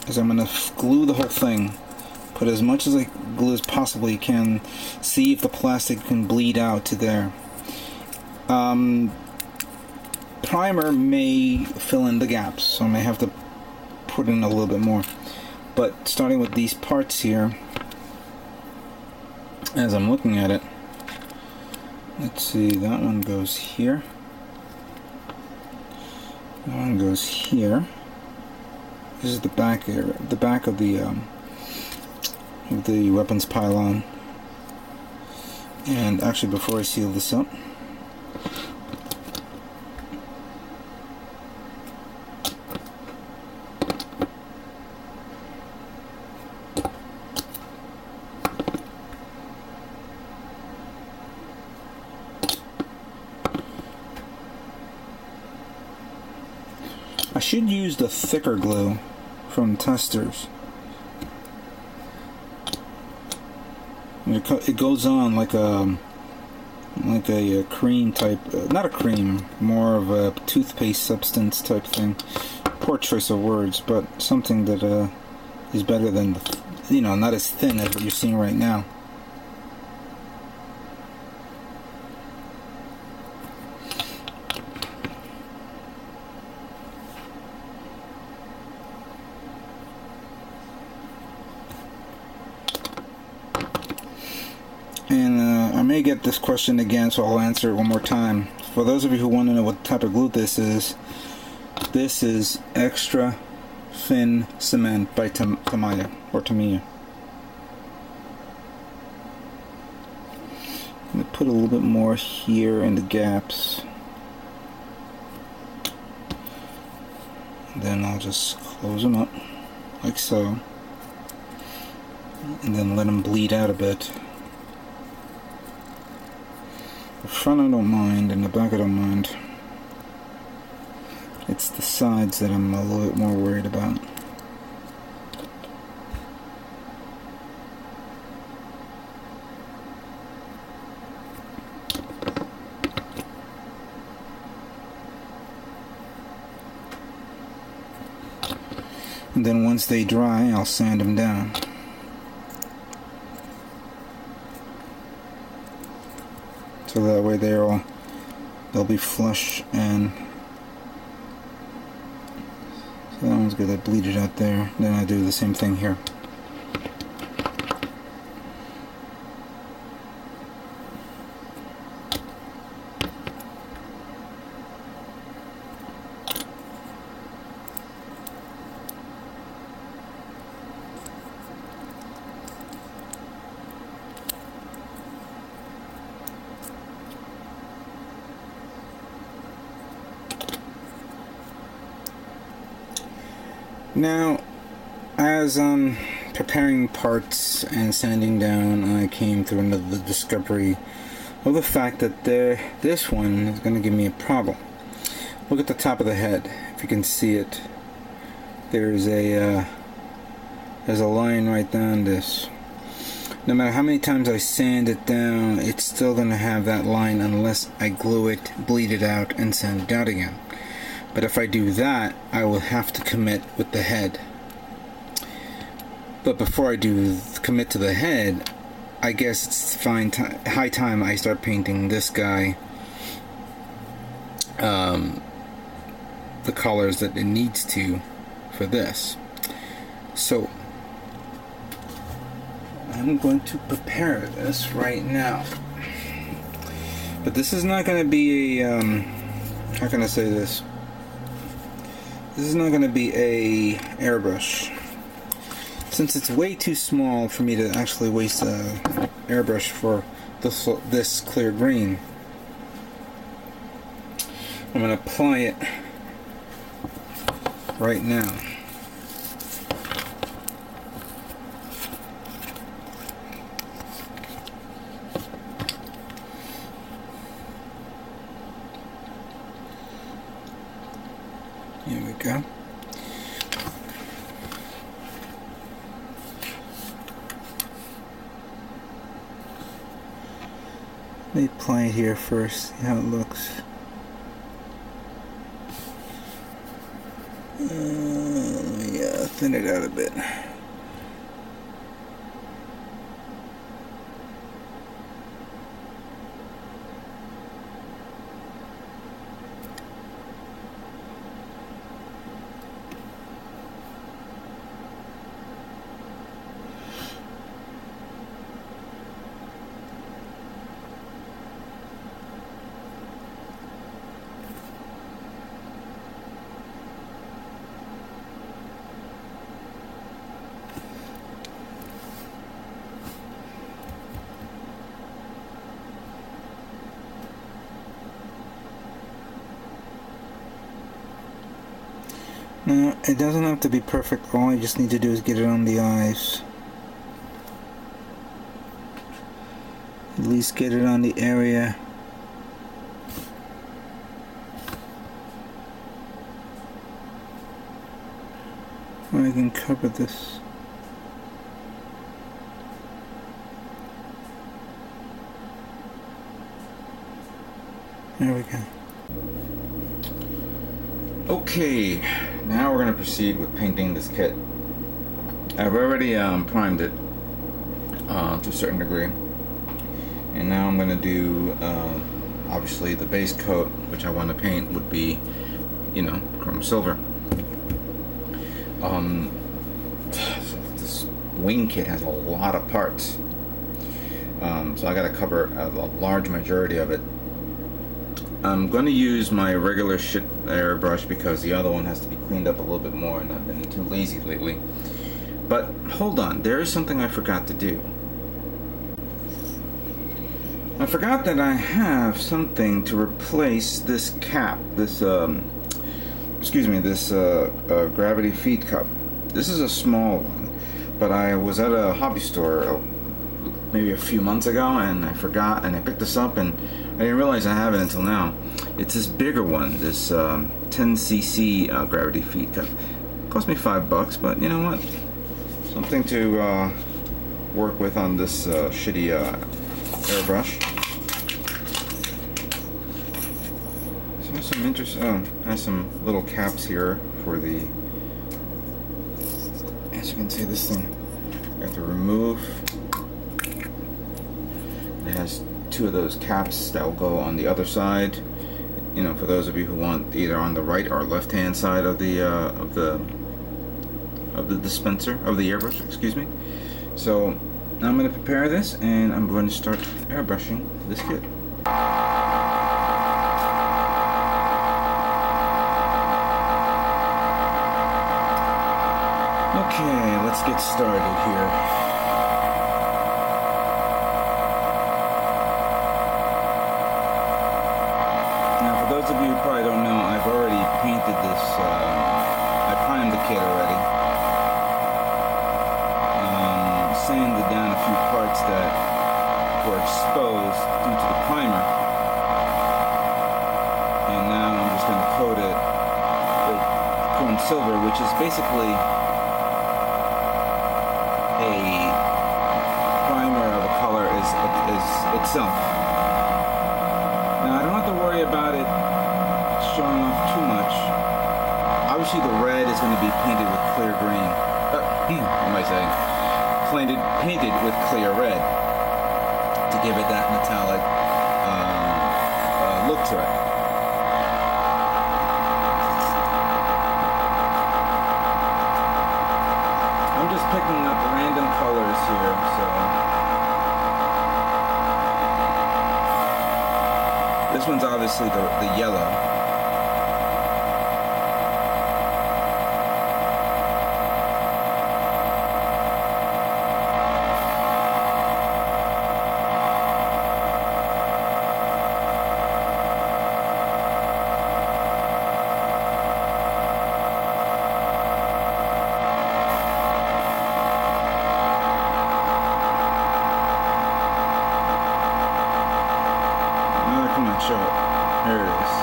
is I'm going to glue the whole thing. Put as much as I glue as possibly you can. See if the plastic can bleed out to there. Primer may fill in the gaps, so I may have to put in a little bit more. But starting with these parts here, as I'm looking at it, let's see, that one goes here. That one goes here. This is the back area, the back of the weapons pylon. And actually, before I seal this up, I should use the thicker glue from Testers. It goes on like a cream type, not a cream, more of a toothpaste substance type thing. Poor choice of words, but something that is better than, not as thin as what you're seeing right now. And I may get this question again, so I'll answer it one more time. For those of you who want to know what type of glue this is extra thin cement by Tamiya, or Tamiya. I'm going to put a little bit more here in the gaps. Then I'll just close them up, like so. And then let them bleed out a bit. The front I don't mind, and the back I don't mind. It's the sides that I'm a little bit more worried about. And then once they dry, I'll sand them down. So that way they'll be flush, and so that one's good. I bleed it out there. Then I do the same thing here. Now, as I'm preparing parts and sanding down, I came through another discovery of the fact that this one is going to give me a problem. Look at the top of the head. If you can see it, there's a line right down this. No matter how many times I sand it down, it's still going to have that line unless I glue it, bleed it out, and sand it out again. But if I do that, I will have to commit with the head. But before I do commit to the head, I guess it's high time I start painting this guy the colors that it needs to for this. So I'm going to prepare this right now. But this is not going to be a how can I say this? This is not going to be a airbrush, since it's way too small for me to actually waste a airbrush for this clear green. I'm going to apply it right now. Here we go. Let me apply it here first, see how it looks. Yeah, thin it out a bit. Now, it doesn't have to be perfect. All I just need to do is get it on the eyes. At least get it on the area where I can cover this. There we go. Okay, now we're going to proceed with painting this kit. I've already primed it to a certain degree, and now I'm going to do obviously the base coat, which I want to paint would be, you know, chrome silver. This wing kit has a lot of parts, so I got to cover a large majority of it. I'm going to use my regular shit airbrush because the other one has to be cleaned up a little bit more, and I've been too lazy lately. But hold on, there is something I forgot to do. I forgot that I have something to replace this cap, this gravity feed cup. This is a small one, but I was at a hobby store maybe a few months ago, and I forgot, and I picked this up, and I didn't realize I have it until now. It's this bigger one, this 10cc gravity feed cup. It cost me $5, but you know what? Something to work with on this shitty airbrush. So there's some interesting. Oh, has some little caps here for the. As you can see, this thing I have to remove. It has two of those caps that will go on the other side. You know, for those of you who want either on the right or left hand side of the dispenser of the airbrush, excuse me. So now I'm going to prepare this, and I'm going to start airbrushing this kit. Okay, let's get started here. For those of you who probably don't know, I've already painted this, I primed the kit already. Sanded down a few parts that were exposed due to the primer. And now I'm just going to coat it with chrome silver, which is basically a primer of a color is itself. Now I don't have to worry about it showing off too much. Obviously the red is going to be painted with clear green. What am I saying? Painted with clear red to give it that metallic look to it. I'm just picking up random colors here, so this one's obviously the yellow. Show it. There it is.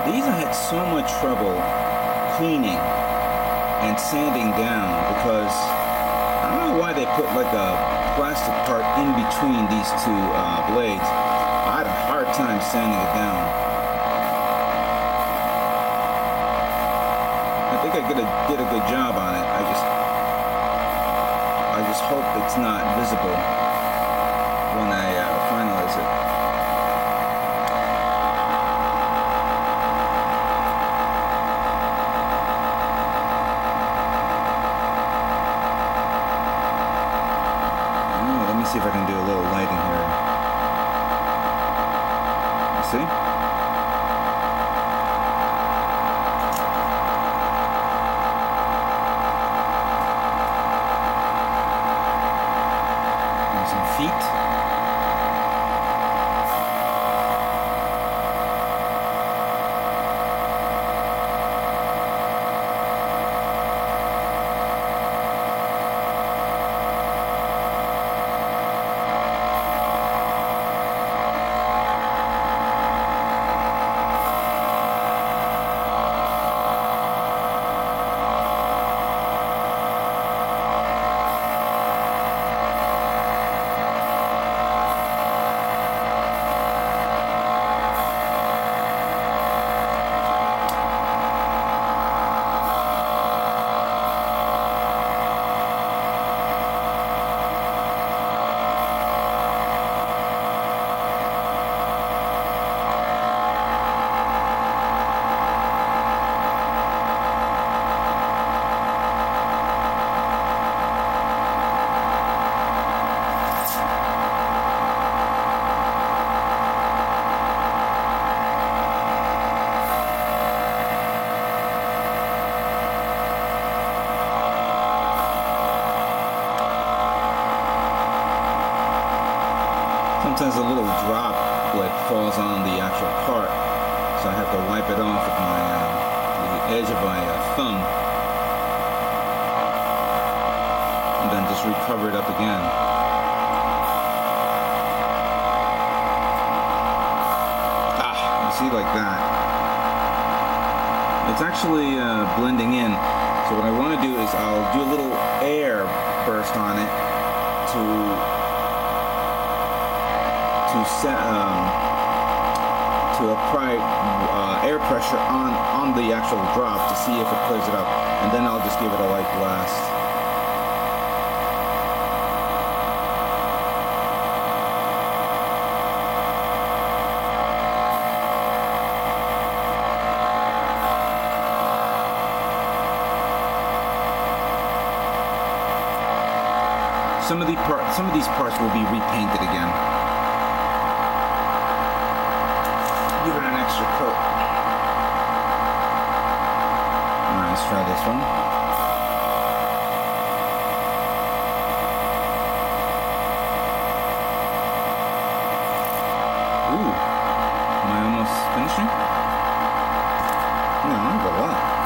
These I had so much trouble cleaning and sanding down because I don't know why they put like a plastic part in between these two blades. I had a hard time sanding it down. I think I did a good job on it. I just hope it's not visible when I finalize it. See if I can do a little lighting here. You see? And some feet. Sometimes a little drop falls on the actual part, so I have to wipe it off with the edge of my thumb, and then just recover it up again. You see, like that. It's actually blending in. So what I want to do is I'll do a little air burst on it to apply air pressure on the actual drop to see if it clears it up, and then I'll just give it a light blast. Some of these parts will be repainted again. Give it an extra coat. Alright, let's try this one. Ooh. Am I almost finishing? No, I'm a lot.